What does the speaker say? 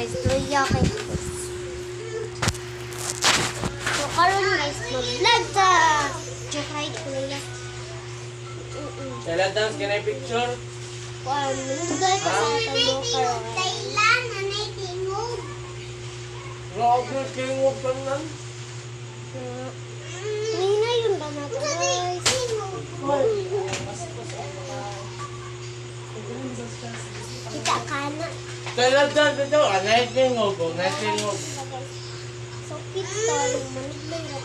guys, tuya kay guys. So, karon guys, mag-vlog sa joke right ko nila. Kailan dance ka na picture? Nunggay pa sa tabo karon. Rock na tingog ka nan. Nina yun ba na to guys? Kita ka na. Kailan dance ito? Anay tingog ko, anay tingog. So, kita yung manigay na.